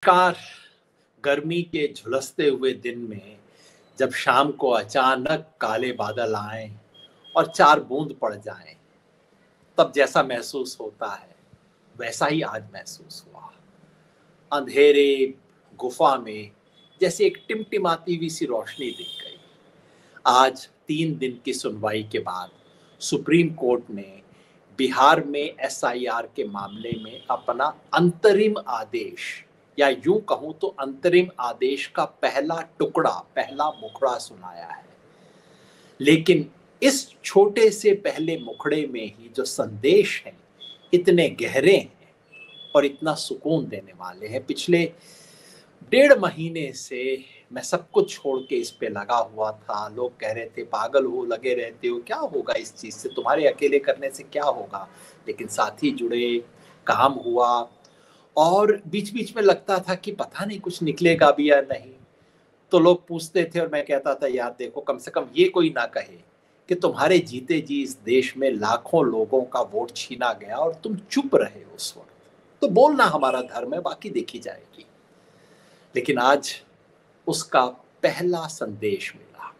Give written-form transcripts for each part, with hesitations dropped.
काश गर्मी के झुलसते हुए दिन में जब शाम को अचानक काले बादल आएं और चार बूंद पड़ जाएं, तब जैसा महसूस होता है वैसा ही आज महसूस हुआ। अंधेरे गुफा में जैसे एक टिमटिमाती हुई सी रोशनी दिख गई। आज 3 दिन की सुनवाई के बाद सुप्रीम कोर्ट ने बिहार में एसआईआर के मामले में अपना अंतरिम आदेश, या यूं कहूं तो अंतरिम आदेश का पहला टुकड़ा, पहला मुखड़ा सुनाया है। लेकिन इस छोटे से पहले मुखड़े में ही जो संदेश हैं इतने गहरे हैं और इतना सुकून देने वाले हैं। पिछले 1.5 महीने से मैं सब कुछ छोड़ के इस पे लगा हुआ था। लोग कह रहे थे पागल हो, लगे रहते हो, क्या होगा इस चीज से, तुम्हारे अकेले करने से क्या होगा। लेकिन साथी जुड़े, काम हुआ और बीच बीच में लगता था कि पता नहीं कुछ निकलेगा भी या नहीं। तो लोग पूछते थे और मैं कहता था यार देखो, कम से कम ये कोई ना कहे कि तुम्हारे जीते जी इस देश में लाखों लोगों का वोट छीना गया और तुम चुप रहे उस वक्त। तो बोलना हमारा धर्म है, बाकी देखी जाएगी। लेकिन आज उसका पहला संदेश मिला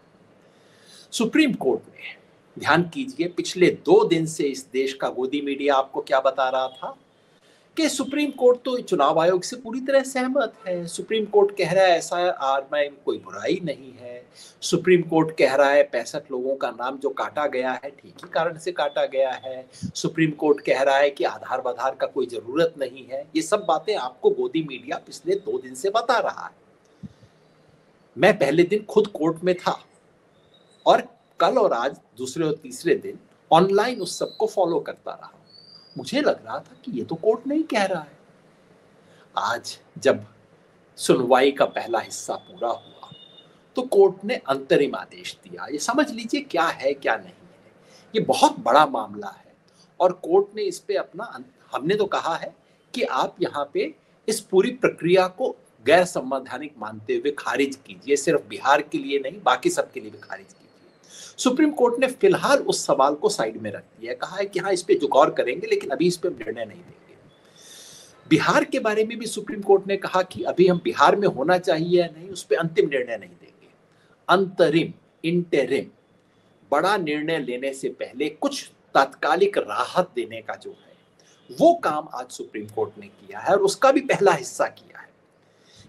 सुप्रीम कोर्ट ने। ध्यान कीजिए, पिछले 2 दिन से इस देश का गोदी मीडिया आपको क्या बता रहा था कि सुप्रीम कोर्ट तो चुनाव आयोग से पूरी तरह सहमत है। सुप्रीम कोर्ट कह रहा है एसआईआर में कोई बुराई नहीं है। सुप्रीम कोर्ट कह रहा है 65 लोगों का नाम जो काटा गया है ठीक ही कारण से काटा गया है। सुप्रीम कोर्ट कह रहा है कि आधार वाधार का कोई जरूरत नहीं है। ये सब बातें आपको गोदी मीडिया पिछले 2 दिन से बता रहा है। मैं पहले दिन खुद कोर्ट में था और कल और आज दूसरे और तीसरे दिन ऑनलाइन उस सब को फॉलो करता रहा। मुझे लग रहा था कि ये तो कोर्ट नहीं कह रहा है। आज जब सुनवाई का पहला हिस्सा पूरा हुआ तो कोर्ट ने अंतरिम आदेश दिया। ये समझ लीजिए क्या है क्या नहीं है। ये बहुत बड़ा मामला है और कोर्ट ने इस पे अपना, हमने तो कहा है कि आप यहाँ पे इस पूरी प्रक्रिया को गैर संवैधानिक मानते हुए खारिज कीजिए। सिर्फ बिहार के लिए नहीं, बाकी सबके लिए भी खारिज कीजिए। सुप्रीम कोर्ट ने फिलहाल उस सवाल को साइड में रख दिया है। कहा है कि हाँ, इस पे जो गौर करेंगे लेकिन अभी इस पे निर्णय नहीं देंगे। बिहार के बारे में भी सुप्रीम कोर्ट ने कहा कि अभी हम बिहार में होना चाहिए या नहीं, उस पे अंतिम निर्णय नहीं देंगे। अंतरिम, इंटरिम, बड़ा निर्णय लेने से पहले कुछ तात्कालिक राहत देने का जो है वो काम आज सुप्रीम कोर्ट ने किया है और उसका भी पहला हिस्सा किया है।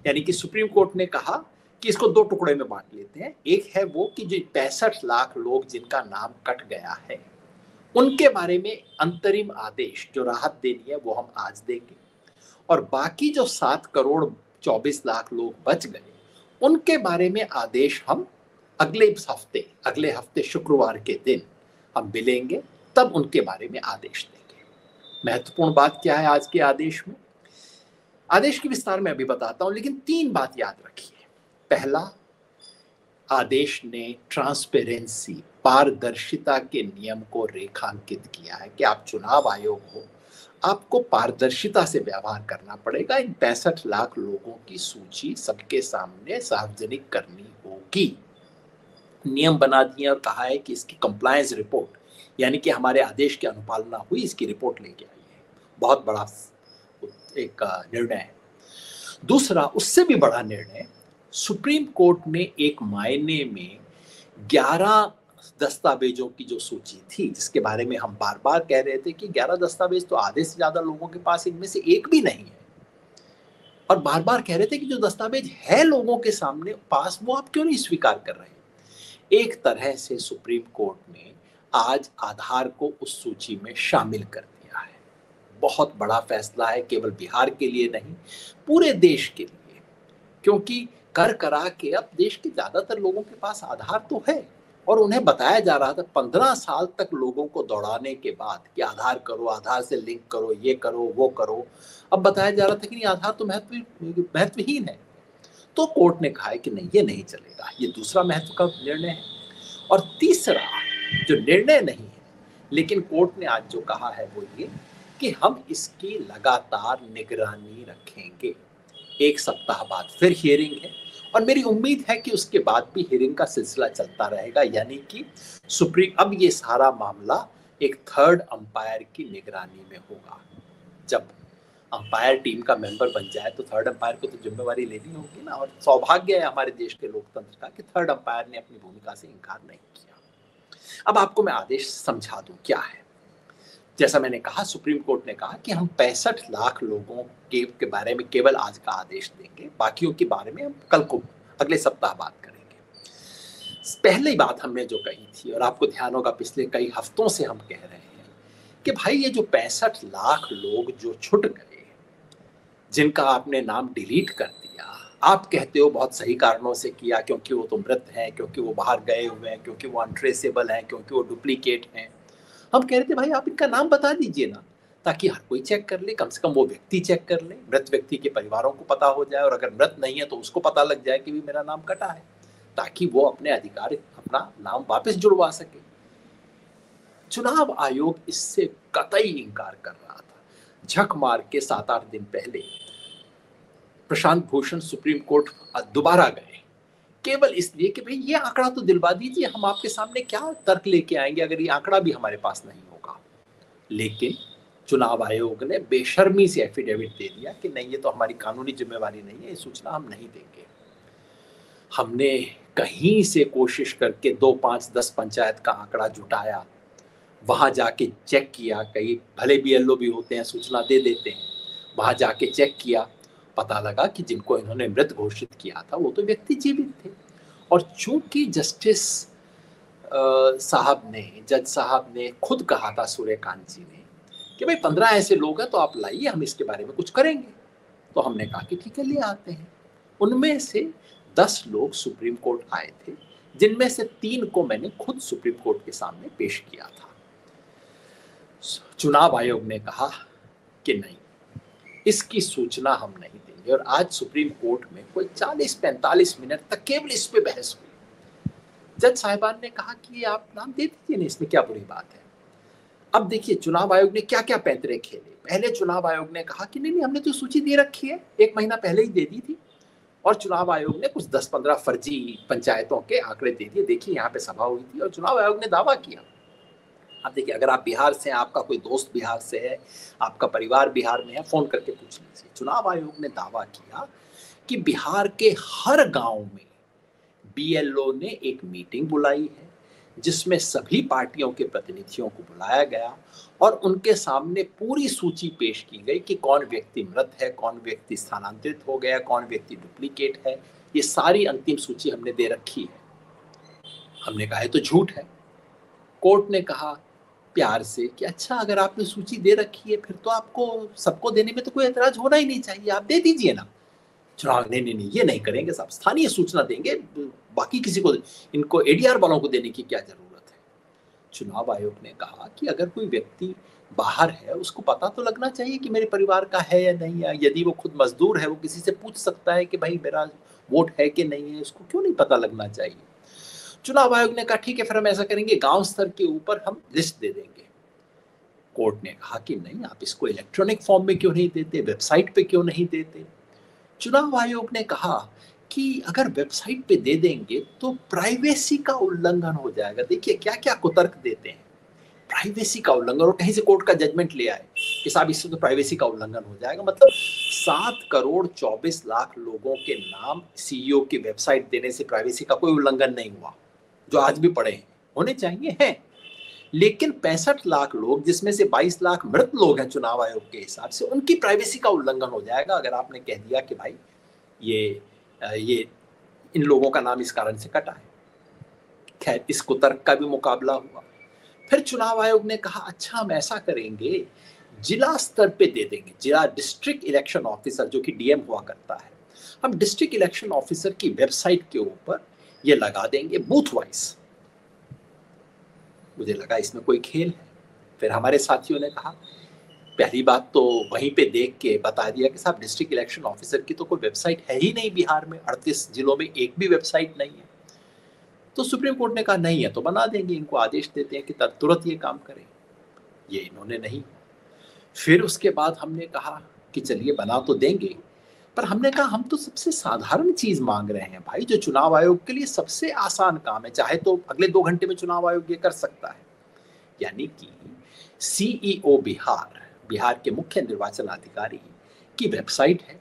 यानी कि सुप्रीम कोर्ट ने कहा कि इसको 2 टुकड़े में बांट लेते हैं। एक है वो कि जो 65 लाख लोग जिनका नाम कट गया है उनके बारे में अंतरिम आदेश, जो राहत देनी है वो हम आज देंगे, और बाकी जो 7 करोड़ 24 लाख लोग बच गए उनके बारे में आदेश हम अगले हफ्ते शुक्रवार के दिन हम मिलेंगे, तब उनके बारे में आदेश देंगे। महत्वपूर्ण बात क्या है आज के आदेश में? आदेश के विस्तार में अभी बताता हूं, लेकिन 3 बात याद रखिए। पहला, आदेश ने ट्रांसपेरेंसी, पारदर्शिता के नियम को रेखांकित किया है कि आप चुनाव आयोग हो, आपको पारदर्शिता से व्यवहार करना पड़ेगा। इन 65 लाख लोगों की सूची सबके सामने सार्वजनिक करनी होगी। नियम बना दिए और कहा है कि इसकी कंप्लायंस रिपोर्ट, यानी कि हमारे आदेश की अनुपालना हुई, इसकी रिपोर्ट लेके आइए। बहुत बड़ा एक निर्णय है। दूसरा, उससे भी बड़ा निर्णय, सुप्रीम कोर्ट ने एक मायने में 11 दस्तावेजों की जो सूची थी, जिसके बारे में हम बार बार कह रहे थे कि 11 दस्तावेज तो आधे से ज्यादा लोगों के पास इनमें से एक भी नहीं है, और बार बार कह रहे थे कि जो दस्तावेज है लोगों के सामने पास वो आप क्यों नहीं स्वीकार कर रहे। एक तरह से सुप्रीम कोर्ट ने आज आधार को उस सूची में शामिल कर दिया है। बहुत बड़ा फैसला है, केवल बिहार के लिए नहीं, पूरे देश के लिए। क्योंकि कर करा के अब देश के ज्यादातर लोगों के पास आधार तो है, और उन्हें बताया जा रहा था 15 साल तक लोगों को दौड़ाने के बाद कि आधार करो, आधार से लिंक करो, ये करो वो करो, अब बताया जा रहा था कि नहीं, आधार तो महत्वहीन है। तो कोर्ट ने कहा है कि नहीं, ये नहीं चलेगा। ये दूसरा महत्व का निर्णय है। और तीसरा जो निर्णय नहीं है लेकिन कोर्ट ने आज जो कहा है वो ये कि हम इसकी लगातार निगरानी रखेंगे। 1 सप्ताह बाद फिर हियरिंग है और मेरी उम्मीद है कि उसके बाद भी हियरिंग का सिलसिला चलता रहेगा। यानी कि अब ये सारा मामला एक थर्ड अंपायर की निगरानी में होगा। जब अंपायर टीम का मेंबर बन जाए तो थर्ड अंपायर को तो जिम्मेवारी लेनी होगी ना। और सौभाग्य है हमारे देश के लोकतंत्र का कि थर्ड अंपायर ने अपनी भूमिका से इनकार नहीं किया। अब आपको मैं आदेश समझा दूं क्या है। जैसा मैंने कहा, सुप्रीम कोर्ट ने कहा कि हम 65 लाख लोगों के बारे में केवल आज का आदेश देंगे, बाकियों के बारे में हम कल को अगले सप्ताह बात करेंगे। पहली बात हमने जो कही थी, और आपको ध्यान होगा पिछले कई हफ्तों से हम कह रहे हैं कि भाई ये जो 65 लाख लोग जो छूट गए, जिनका आपने नाम डिलीट कर दिया, आप कहते हो बहुत सही कारणों से किया, क्योंकि वो तो मृत हैं, क्योंकि वो बाहर गए हुए हैं, क्योंकि वो अनट्रेसेबल हैं, क्योंकि वो डुप्लीकेट हैं। हम कह रहे थे भाई आप इनका नाम बता दीजिए ना, ताकि हर कोई चेक कर ले, कम से कम वो व्यक्ति चेक कर ले, मृत व्यक्ति के परिवारों को पता हो जाए, और अगर मृत नहीं है तो उसको पता लग जाए कि भी मेरा नाम कटा है, ताकि वो अपने अधिकार अपना नाम वापस जुड़वा सके। चुनाव आयोग इससे कतई इंकार कर रहा था। झक मार के 7-8 दिन पहले प्रशांत भूषण सुप्रीम कोर्ट दोबारा गए, केवल इसलिए कि भाई ये आंकड़ा तो दिलवा दीजिए, हम आपके सामने क्या तर्क लेके आएंगे अगर ये आंकड़ा भी हमारे पास नहीं होगा। लेकिन चुनाव आयोग ने बेशर्मी से एफिडेविट दे दिया कि नहीं, ये तो हमारी कानूनी जिम्मेवारी नहीं है, ये सूचना हम नहीं देंगे। हमने कहीं से कोशिश करके 2, 5, 10 पंचायत का आंकड़ा जुटाया, वहां जाके चेक किया, कई भले बीएलओ भी होते हैं सूचना दे देते हैं, वहां जाके चेक किया, पता लगा कि जिनको इन्होंने मृत घोषित किया था वो तो व्यक्ति जीवित थे। और चूंकि जस्टिस जज साहब ने खुद कहा था, सूर्यकांत जी ने, कि भाई 15 ऐसे लोग हैं तो आप लाइए, हम इसके बारे में कुछ करेंगे। तो हमने कहा कि ठीक है, ले आते हैं। उनमें से 10 लोग सुप्रीम कोर्ट आए थे, जिनमें से 3 को मैंने खुद सुप्रीम कोर्ट के सामने पेश किया था। चुनाव आयोग ने कहा कि नहीं, इसकी सूचना हम नहीं देंगे। और आज सुप्रीम कोर्ट में कोई 40-45 मिनट तक केवल इस पे बहस हुई। जज साहिबान ने कहा कि आप नाम दे दीजिए ना, इसमें क्या बुरी बात है। अब देखिए चुनाव आयोग ने क्या क्या पैंतरे खेले। पहले चुनाव आयोग ने कहा कि नहीं, हमने तो सूची दे रखी है, 1 महीना पहले ही दे दी थी। और चुनाव आयोग ने कुछ 10-15 फर्जी पंचायतों के आंकड़े दे दिए, देखिए यहाँ पे सभा हुई थी। और चुनाव आयोग ने दावा किया। अब देखिए, अगर आप बिहार से हैं, आपका कोई दोस्त बिहार से है, आपका परिवार बिहार में है, फोन करके पूछ लीजिए। चुनाव आयोग ने दावा किया कि बिहार के हर गांव में बीएलओ ने एक मीटिंग बुलाई है, जिसमें सभी पार्टियों के प्रतिनिधियों को बुलाया गया और उनके सामने पूरी सूची पेश की गई कि कौन व्यक्ति मृत है, कौन व्यक्ति स्थानांतरित हो गया, कौन व्यक्ति डुप्लीकेट है। ये सारी अंतिम सूची हमने दे रखी है। हमने कहा है तो झूठ है। कोर्ट ने कहा प्यार से कि अच्छा, अगर आपने सूची दे रखी है फिर तो आपको सबको देने में तो कोई एतराज होना ही नहीं चाहिए, आप दे दीजिए ना। चुनाव नहीं, ये नहीं करेंगे साहब, स्थानीय सूचना देंगे, बाकी किसी को, इनको एडीआर वालों को देने की क्या जरूरत है। चुनाव आयोग ने कहा कि अगर कोई व्यक्ति बाहर है, उसको पता तो लगना चाहिए कि मेरे परिवार का है या नहीं है। यदि वो खुद मजदूर है, वो किसी से पूछ सकता है कि भाई मेरा वोट है कि नहीं है, उसको क्यों नहीं पता लगना चाहिए। चुनाव आयोग ने कहा ठीक है, फिर हम ऐसा करेंगे, गांव स्तर के ऊपर हम लिस्ट दे देंगे। कोर्ट ने कहा कि नहीं, आप इसको इलेक्ट्रॉनिक फॉर्म में क्यों नहीं देते, वेबसाइट पे क्यों नहीं देते। चुनाव आयोग ने कहा कि अगर वेबसाइट पे दे देंगे तो प्राइवेसी का उल्लंघन हो जाएगा। देखिए क्या क्या कुतर्क देते हैं, प्राइवेसी का उल्लंघन, और कहीं से कोर्ट का जजमेंट ले आए कि साहब इससे तो प्राइवेसी का उल्लंघन हो जाएगा। मतलब 7 करोड़ 24 लाख लोगों के नाम सीईओ की वेबसाइट देने से प्राइवेसी का कोई उल्लंघन नहीं हुआ, जो आज भी पड़े हैं, होने चाहिए हैं। लेकिन 65 लाख लोग, जिसमें से 22 लाख मृत लोग हैं चुनाव आयोग के हिसाब से, उनकी प्राइवेसी का उल्लंघन हो जाएगा अगर आपने कह दिया कि भाई ये इन लोगों का नाम इस कारण से कटा है। खैर, इस कुतर्क का भी मुकाबला हुआ। फिर चुनाव आयोग ने कहा अच्छा, हम ऐसा करेंगे, जिला स्तर पे दे देंगे, जिला डिस्ट्रिक्ट इलेक्शन ऑफिसर जो कि डीएम हुआ करता है, हम डिस्ट्रिक्ट इलेक्शन ऑफिसर की वेबसाइट के ऊपर ये लगा देंगे बूथ वाइज। मुझे लगा इसमें कोई खेल है। फिर हमारे साथियों ने कहा पहली बात तो वहीं पे देख के बता दिया कि साहब डिस्ट्रिक्ट इलेक्शन ऑफिसर की तो कोई वेबसाइट है ही नहीं बिहार में, 38 जिलों में एक भी वेबसाइट नहीं है। तो सुप्रीम कोर्ट ने कहा नहीं है तो बना देंगे, इनको आदेश देते हैं कि तुरंत ये काम करें। ये इन्होंने नहीं। फिर उसके बाद हमने कहा कि चलिए बना तो देंगे, पर हमने कहा हम तो सबसे साधारण चीज मांग रहे हैं भाई, जो चुनाव आयोग के लिए सबसे आसान काम है, चाहे तो अगले 2 घंटे में चुनाव आयोग ये कर सकता है। यानी कि सीईओ बिहार के मुख्य निर्वाचन अधिकारी की वेबसाइट है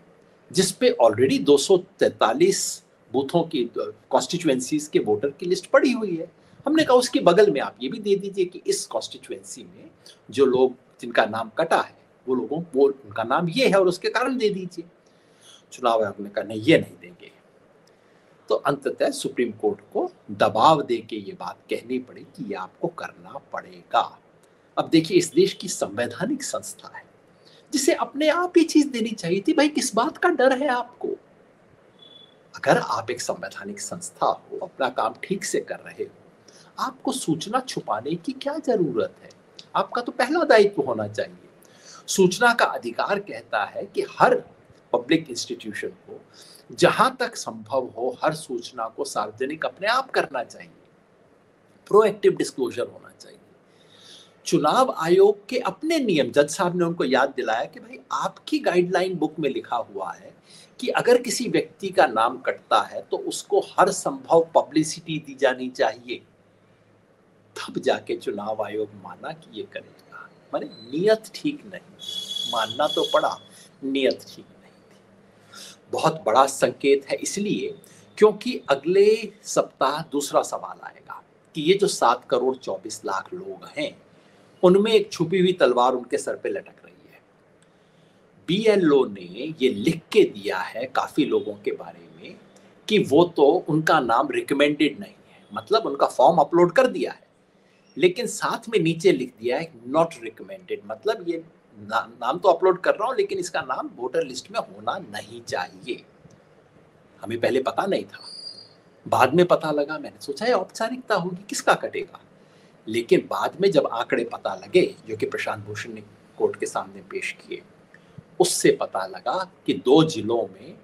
जिस पे ऑलरेडी 243 बूथों की कॉन्स्टिट्यूएंसीज के वोटर की लिस्ट पड़ी हुई है। हमने कहा उसके बगल में आप ये भी दे दीजिए कि इस कॉन्स्टिट्यूएंसी में जो लोग जिनका नाम कटा है वो उनका नाम ये है और उसके कारण दे दीजिए। चुनाव आयोग ने कहा नहीं, ये नहीं देंगे। तो अंततः सुप्रीम कोर्ट को दबाव दे के ये बात कहनी पड़ी कि ये आपको करना पड़ेगा। अब देखिए, इस देश की संवैधानिक संस्था है जिसे अपने आप ये चीज देनी चाहिए थी। भाई, किस बात का डर है आपको? अगर आप एक संवैधानिक संस्था हो, अपना काम ठीक से कर रहे हो, आपको सूचना छुपाने की क्या जरूरत है? आपका तो पहला दायित्व होना चाहिए। सूचना का अधिकार कहता है कि हर पब्लिक इंस्टीट्यूशन को जहां तक संभव हो हर सूचना को सार्वजनिक अपने आप करना चाहिए, प्रोएक्टिव डिस्क्लोजर होना चाहिए। चुनाव आयोग के अपने नियम, जज साहब ने उनको याद दिलाया कि भाई आपकी गाइडलाइन बुक में लिखा हुआ है कि अगर किसी व्यक्ति का नाम कटता है तो उसको हर संभव पब्लिसिटी दी जानी चाहिए। तब जाके चुनाव आयोग माना कि ये करेगा। माने नियत ठीक नहीं, मानना तो पड़ा, नियत ठीक नहीं थी। बहुत बड़ा संकेत है इसलिए क्योंकि अगले सप्ताह दूसरा सवाल आएगा कि ये जो 7 करोड़ 24 लाख लोग हैं उनमें एक छुपी हुई तलवार उनके सर पे लटक रही है। बीएलओ ने ये लिख के दिया है काफी लोगों के बारे में कि वो तो उनका नाम रिकमेंडेड नहीं है, मतलब उनका फॉर्म अपलोड कर दिया है लेकिन साथ में नीचे लिख दिया है नॉट रिकमेंडेड, मतलब ये नाम तो अपलोड कर रहा हूं लेकिन इसका नाम वोटर लिस्ट में होना नहीं चाहिए। हमें पहले पता नहीं था, बाद में पता लगा। मैंने सोचा है औपचारिकता होगी, किसका कटेगा। लेकिन बाद में जब आंकड़े पता लगे जो कि प्रशांत भूषण ने कोर्ट के सामने पेश किए, उससे पता लगा कि 2 जिलों में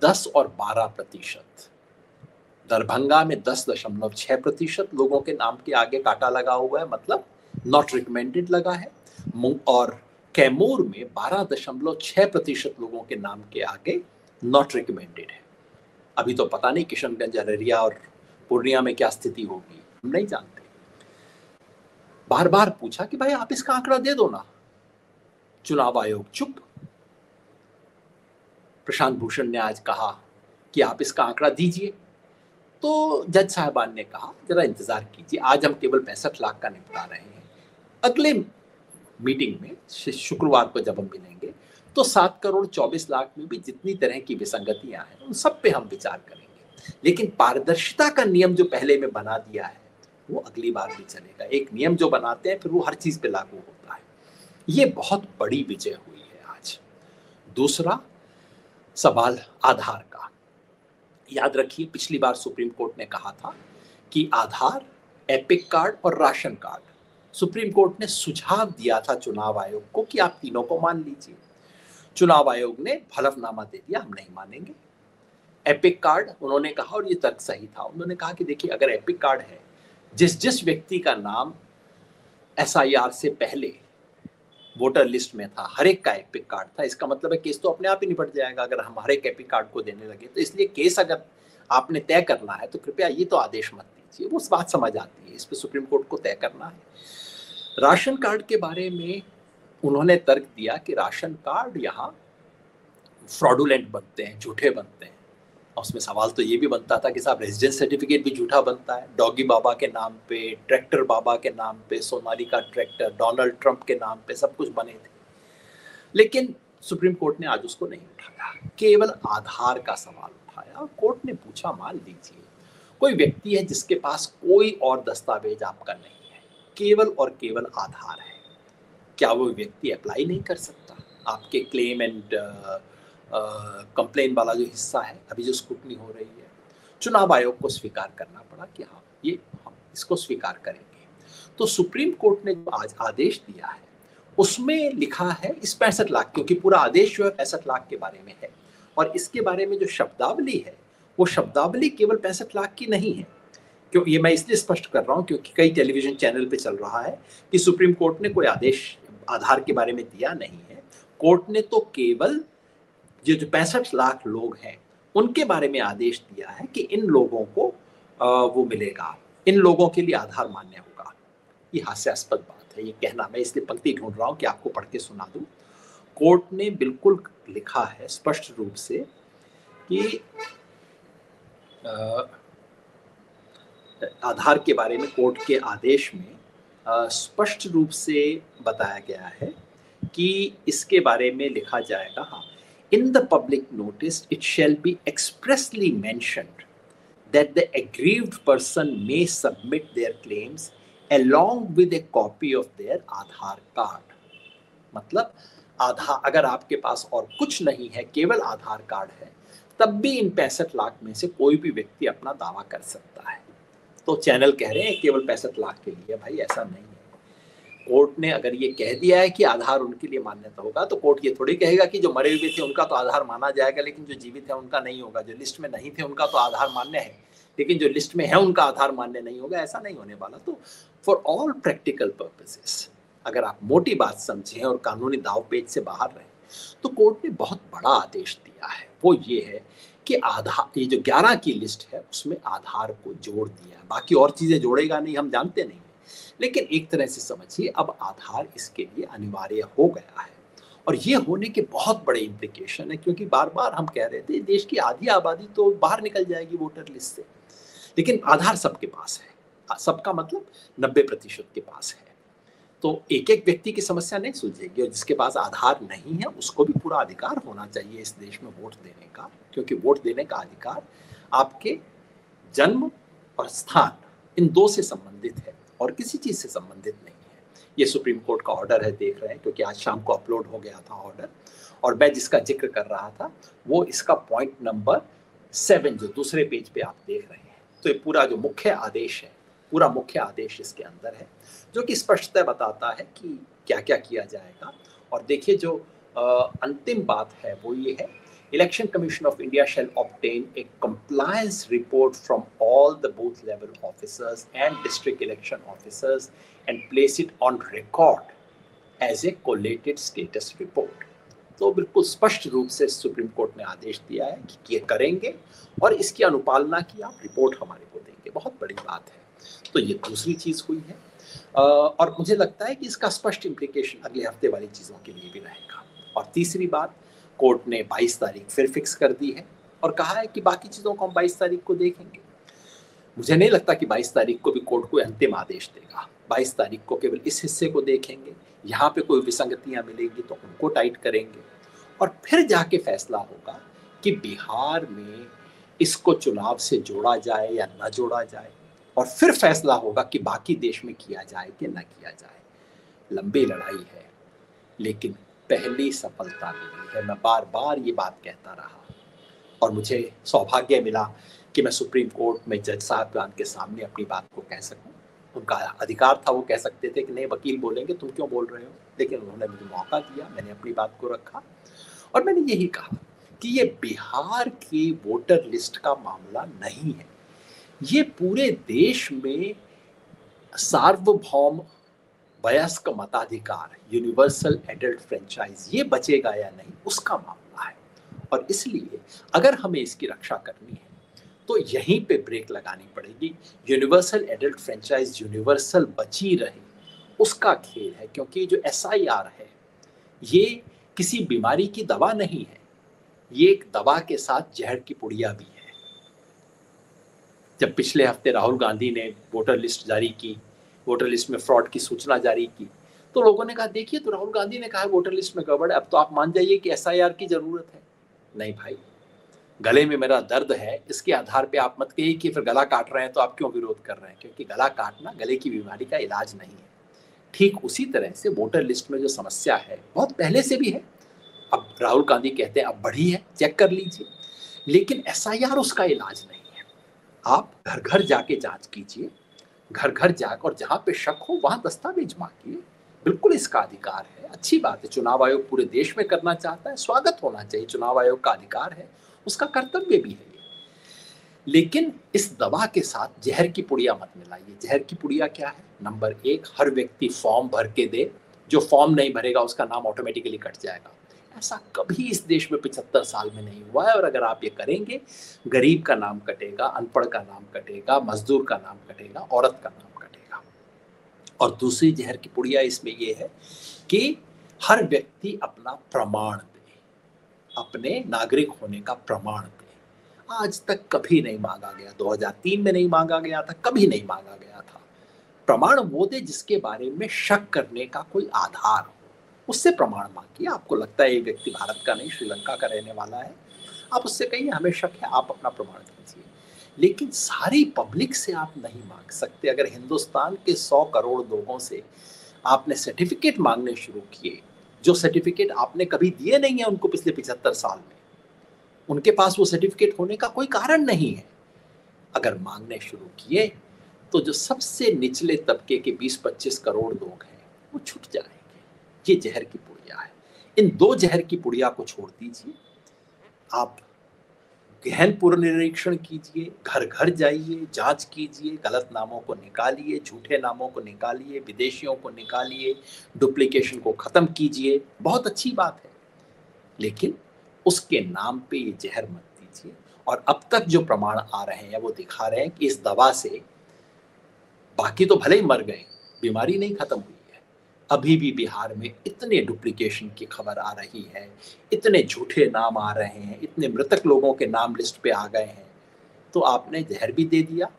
10 और 12%, दरभंगा में 10.6% लोगों के नाम के आगे कांटा लगा हुआ है, मतलब नॉट रिकमेंडेड लगा है, और कैमूर में 12.6% लोगों के नाम के आगे नॉट रिकमेंडेड है। अभी तो पता नहीं किशनगंज, अररिया और पूर्णिया में क्या स्थिति होगी, हम नहीं जानते। बार बार पूछा कि भाई आप इसका आंकड़ा दे दो ना, चुनाव आयोग चुप। प्रशांत भूषण ने आज कहा कि आप इसका आंकड़ा दीजिए, तो जज साहबान ने कहा जरा इंतजार कीजिए, आज हम केवल 65 लाख का निपटा रहे हैं, अगले मीटिंग में शुक्रवार को जब हम मिलेंगे तो 7 करोड़ 24 लाख में भी जितनी तरह की विसंगतियां हैं उन सब पे हम विचार करेंगे। लेकिन पारदर्शिता का नियम जो पहले में बना दिया है वो अगली बार भी चलेगा। एक नियम जो बनाते हैं फिर वो हर चीज पे लागू होता है। ये बहुत बड़ी विजय हुई है आज। दूसरा सवाल आधार का। याद रखिए, पिछली बार सुप्रीम कोर्ट ने कहा था कि आधार, एपिक कार्ड और राशन कार्ड, सुप्रीम कोर्ट ने सुझाव दिया था चुनाव आयोग को कि आप तीनों को मान लीजिए। चुनाव आयोग ने हलफनामा दे दिया, हम नहीं मानेंगे। एपिक कार्ड उन्होंने कहा, और ये तर्क सही था, उन्होंने कहा कि देखिए अगर एपिक कार्ड है, जिस व्यक्ति का नाम एसआईआर से पहले वोटर लिस्ट में था, हर एक का एपिक कार्ड था, इसका मतलब है केस तो अपने आप ही निपट जाएगा अगर हम हर एक एपिक कार्ड को देने लगे। तो इसलिए केस अगर आपने तय करना है तो कृपया ये तो आदेश मत दीजिए। वो बात समझ आती है, इस पर सुप्रीम कोर्ट को तय करना है। राशन कार्ड के बारे में उन्होंने तर्क दिया कि राशन कार्ड यहाँ फ्रॉडुलेंट बनते हैं, झूठे बनते हैं। और उसमें सवाल तो ये भी बनता था कि साहब रेजिडेंस सर्टिफिकेट भी झूठा बनता है, डॉगी बाबा के नाम पे, ट्रैक्टर बाबा के नाम पे, सोनालिका ट्रैक्टर, डोनाल्ड ट्रंप के नाम पे, सब कुछ बने थे। लेकिन सुप्रीम कोर्ट ने आज उसको नहीं उठाया, केवल आधार का सवाल उठाया। कोर्ट ने पूछा, मान लीजिए कोई व्यक्ति है जिसके पास कोई और दस्तावेज आपका नहीं है, केवल और केवल आधार है, क्या वो व्यक्ति अप्लाई नहीं कर सकता? आपके क्लेम एंड कंप्लेन वाला जो हिस्सा है, अभी जो स्क्रूटनी हो रही है, चुनाव आयोग को स्वीकार करना पड़ा कि हाँ, ये हम इसको स्वीकार करेंगे। तो सुप्रीम कोर्ट ने जो आज आदेश दिया है उसमें लिखा है इस 65 लाख, क्योंकि पूरा आदेश जो है 65 लाख के बारे में है, और इसके बारे में जो शब्दावली है वो शब्दावली केवल 65 लाख की नहीं है। क्यों ये मैं इसलिए स्पष्ट कर रहा हूँ क्योंकि कई टेलीविजन चैनल पे चल रहा है कि सुप्रीम कोर्ट ने कोई आदेश आधार के बारे में दिया नहीं है। कोर्ट ने तो केवल ये जो 65 लाख लोग हैं उनके बारे में आदेश दिया है कि इन लोगों को वो मिलेगा, इन लोगों के लिए आधार मान्य होगा। ये हास्यास्पद बात है ये कहना, मैं इसलिए पंक्ति ढूंढ रहा हूँ कि आपको पढ़ के सुना दूं। कोर्ट ने बिल्कुल लिखा है स्पष्ट रूप से कि आधार के बारे में कोर्ट के आदेश में स्पष्ट रूप से बताया गया है कि इसके बारे में लिखा जाएगा, हाँ, in the public notice it shall be expressly mentioned that the aggrieved person may submit there claims along with a copy of their Aadhaar card. मतलब आधार, अगर आपके पास और कुछ नहीं है, केवल आधार कार्ड है, तब भी इन 65 लाख में से कोई भी व्यक्ति अपना दावा कर सकता है। तो चैनल कह रहे हैं केवल 65 लाख के लिए, भाई ऐसा नहीं है। कोर्ट ने अगर ये कह दिया है कि आधार उनके लिए मान्यता होगा, तो कोर्ट ये थोड़ी कहेगा कि जो मरे हुए थे उनका तो आधार माना जाएगा लेकिन जो जीवित है उनका नहीं होगा, जो लिस्ट में नहीं थे उनका तो आधार मान्य है लेकिन जो लिस्ट में है उनका आधार मान्य नहीं होगा। ऐसा नहीं होने वाला। तो फॉर ऑल प्रैक्टिकल पर्पसेस, अगर आप मोटी बात समझें और कानूनी दावपेच से बाहर रहें, तो कोर्ट ने बहुत बड़ा आदेश दिया है। वो ये है कि आधार, ये जो 11 की लिस्ट है उसमें आधार को जोड़ दिया। बाकी और चीजें जोड़ेगा नहीं, हम जानते नहीं, लेकिन एक तरह से समझिए अब आधार इसके लिए अनिवार्य हो गया है। और ये होने के बहुत बड़े इम्प्लीकेशन है, क्योंकि बार बार हम कह रहे थे देश की आधी आबादी तो बाहर निकल जाएगी वोटर लिस्ट से, लेकिन आधार सबके पास है। सबका मतलब 90% के पास है। तो एक एक व्यक्ति की समस्या नहीं सुलझेगी, और जिसके पास आधार नहीं है उसको भी पूरा अधिकार होना चाहिए इस देश में वोट देने का, क्योंकि वोट देने का अधिकार आपके जन्म और स्थान, इन दो से संबंधित है और किसी चीज से संबंधित नहीं है। ये सुप्रीम कोर्ट का ऑर्डर है, देख रहे हैं, क्योंकि आज शाम को अपलोड हो गया था ऑर्डर, और मैं जिसका जिक्र कर रहा था वो इसका पॉइंट नंबर 7 जो दूसरे पेज पे आप देख रहे हैं। तो ये पूरा जो मुख्य आदेश है, पूरा मुख्य आदेश इसके अंदर है, जो कि स्पष्टतः बताता है कि क्या क्या किया जाएगा। और देखिए जो अंतिम बात है वो ये है, election commission of India shall obtain a compliance report from all the booth level officers and district election officers and place it on record as a collated status report. तो बिल्कुल स्पष्ट रूप से सुप्रीम कोर्ट ने आदेश दिया है कि ये करेंगे और इसकी अनुपालना की आप रिपोर्ट हमारे को देंगे। बहुत बड़ी बात है। तो ये दूसरी चीज हुई है, और मुझे लगता है कि इसका स्पष्ट इम्प्लीकेशन अगले हफ्ते वाली चीजों के लिए भी रहेगा। और तीसरी बात, कोर्ट ने 22 तारीख फिर फिक्स कर दी है और कहा है कि बाकी चीजों को हम 22 तारीख को देखेंगे। मुझे नहीं लगता कि 22 तारीख को भी कोर्ट कोई अंतिम आदेश देगा। 22 तारीख को केवल इस हिस्से को देखेंगे, यहाँ पे कोई विसंगतियां मिलेंगी तो उनको टाइट करेंगे, और फिर जाके फैसला होगा कि बिहार में इसको चुनाव से जोड़ा जाए या न जोड़ा जाए, और फिर फैसला होगा कि बाकी देश में किया जाए कि न किया जाए। लंबी लड़ाई है, लेकिन पहली सफलता मिली है। मैं बार बार ये बात कहता रहा, और मुझे सौभाग्य मिला कि मैं सुप्रीम कोर्ट में जज साहब के सामने अपनी बात को कह सकूं। उनका अधिकार था, वो कह सकते थे कि नहीं वकील बोलेंगे, तुम क्यों बोल रहे हो, लेकिन उन्होंने मुझे मौका दिया, मैंने अपनी बात को रखा और मैंने यही कहा कि ये बिहार की वोटर लिस्ट का मामला नहीं है, ये पूरे देश में सार्वभौम वयस्क मताधिकार, यूनिवर्सल एडल्ट फ्रेंचाइज, ये बचेगा या नहीं उसका मामला है। और इसलिए अगर हमें इसकी रक्षा करनी है तो यहीं पे ब्रेक लगानी पड़ेगी। यूनिवर्सल एडल्ट फ्रेंचाइज यूनिवर्सल बची रहे उसका खेल है, क्योंकि जो SIR है ये किसी बीमारी की दवा नहीं है, ये एक दवा के साथ जहर की पुड़िया भी है। जब पिछले हफ्ते राहुल गांधी ने वोटर लिस्ट जारी की, वोटर लिस्ट में फ्रॉड की सूचना जारी की, तो लोगों ने कहा देखिए तो राहुल गांधी ने कहा वोटर लिस्ट में गड़बड़ है, अब तो आप मान जाइए कि SIR की जरूरत है। नहीं भाई, गले में मेरा दर्द है, इसके आधार पे आप मत कहिए कि फिर गला काट रहे हैं तो आप क्यों विरोध कर रहे हैं, क्योंकि गला काटना गले की बीमारी का इलाज नहीं है। ठीक उसी तरह से वोटर लिस्ट में जो समस्या है बहुत पहले से भी है, अब राहुल गांधी कहते हैं अब बढ़ी है, चेक कर लीजिए, लेकिन SIR उसका इलाज नहीं है। आप घर घर जाके जांच कीजिए, घर घर जाकर, और जहां पे शक हो वहां दस्तावेज मांगिए, बिल्कुल इसका अधिकार है। अच्छी बात है, चुनाव आयोग पूरे देश में करना चाहता है, स्वागत होना चाहिए, चुनाव आयोग का अधिकार है, उसका कर्तव्य भी है। लेकिन इस दवा के साथ जहर की पुड़िया मत मिलाइए। जहर की पुड़िया क्या है? नंबर 1, हर व्यक्ति फॉर्म भर के दे, जो फॉर्म नहीं भरेगा उसका नाम ऑटोमेटिकली कट जाएगा। ऐसा कभी इस देश में 75 साल में नहीं हुआ है, और अगर आप ये करेंगे, गरीब का नाम कटेगा, अनपढ़ का नाम कटेगा, मजदूर का नाम कटेगा, औरत का नाम कटेगा। और दूसरी जहर की पुड़िया इसमें यह है कि हर व्यक्ति अपना प्रमाण दे। अपने नागरिक होने का प्रमाण दें। आज तक कभी नहीं मांगा गया, 2003 में नहीं मांगा गया था, कभी नहीं मांगा गया था। प्रमाण वो दे जिसके बारे में शक करने का कोई आधार हो, उससे प्रमाण मांगिए। आपको लगता है ये व्यक्ति भारत का नहीं, श्रीलंका का रहने वाला है, आप उससे कहिए हमें शक है, आप अपना प्रमाण दीजिए। लेकिन सारी पब्लिक से आप नहीं मांग सकते। अगर हिंदुस्तान के 100 करोड़ लोगों से आपने सर्टिफिकेट मांगने शुरू किए, जो सर्टिफिकेट आपने कभी दिए नहीं है उनको पिछले 75 साल में, उनके पास वो सर्टिफिकेट होने का कोई कारण नहीं है, अगर मांगने शुरू किए तो जो सबसे निचले तबके के 20-25 करोड़ लोग हैं वो छूट जाएंगे। ये जहर की पुड़िया है। इन दो जहर की पुड़िया को छोड़ दीजिए। आप गहन पुनर्निरीक्षण कीजिए, घर घर जाइए, जांच कीजिए, गलत नामों को निकालिए, झूठे नामों को निकालिए, विदेशियों को निकालिए, डुप्लीकेशन को खत्म कीजिए। बहुत अच्छी बात है, लेकिन उसके नाम पे ये जहर मत दीजिए। और अब तक जो प्रमाण आ रहे हैं वो दिखा रहे हैं कि इस दवा से बाकी तो भले ही मर गए, बीमारी नहीं खत्म हुई है। अभी भी बिहार में इतने डुप्लीकेशन की खबर आ रही है, इतने झूठे नाम आ रहे हैं, इतने मृतक लोगों के नाम लिस्ट पे आ गए हैं। तो आपने जहर भी दे दिया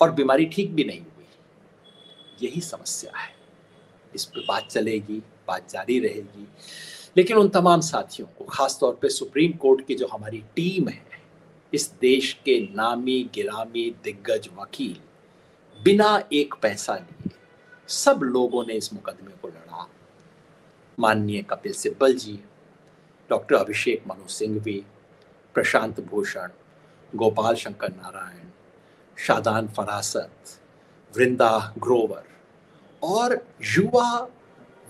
और बीमारी ठीक भी नहीं हुई। यही समस्या है। इस पे बात चलेगी, बात जारी रहेगी। लेकिन उन तमाम साथियों को, खासतौर पे सुप्रीम कोर्ट की जो हमारी टीम है, इस देश के नामी गिरामी दिग्गज वकील, बिना एक पैसा लिए सब लोगों ने इस मुकदमे को लड़ा। माननीय कपिल सिब्बल जी, डॉक्टर अभिषेक मनु सिंघवी, प्रशांत भूषण, गोपाल शंकर नारायण, शादान फरासत, वृंदा ग्रोवर और युवा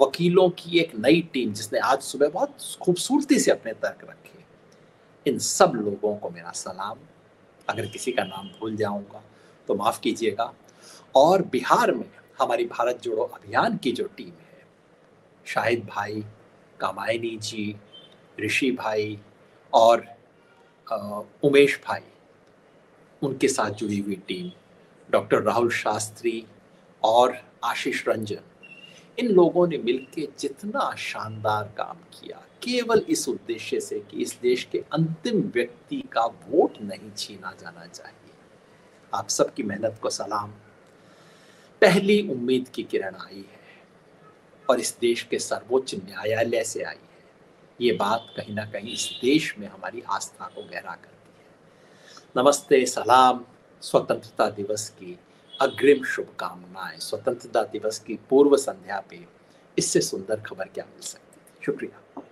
वकीलों की एक नई टीम जिसने आज सुबह बहुत खूबसूरती से अपने तर्क रखे। इन सब लोगों को मेरा सलाम। अगर किसी का नाम भूल जाऊंगा तो माफ कीजिएगा। और बिहार में हमारी भारत जोड़ो अभियान की जो टीम है, शाहिद भाई, कामायनी जी, ऋषि भाई और उमेश भाई, उनके साथ जुड़ी हुई टीम, डॉक्टर राहुल शास्त्री और आशीष रंजन, इन लोगों ने मिलकर जितना शानदार काम किया, केवल इस उद्देश्य से कि इस देश के अंतिम व्यक्ति का वोट नहीं छीना जाना चाहिए। आप सबकी मेहनत को सलाम। पहली उम्मीद की किरण आई है और इस देश के सर्वोच्च न्यायालय से आई है। ये बात कहीं ना कहीं इस देश में हमारी आस्था को गहरा करती है। नमस्ते, सलाम। स्वतंत्रता दिवस की अग्रिम शुभकामनाएं। स्वतंत्रता दिवस की पूर्व संध्या पे इससे सुंदर खबर क्या मिल सकती है। शुक्रिया।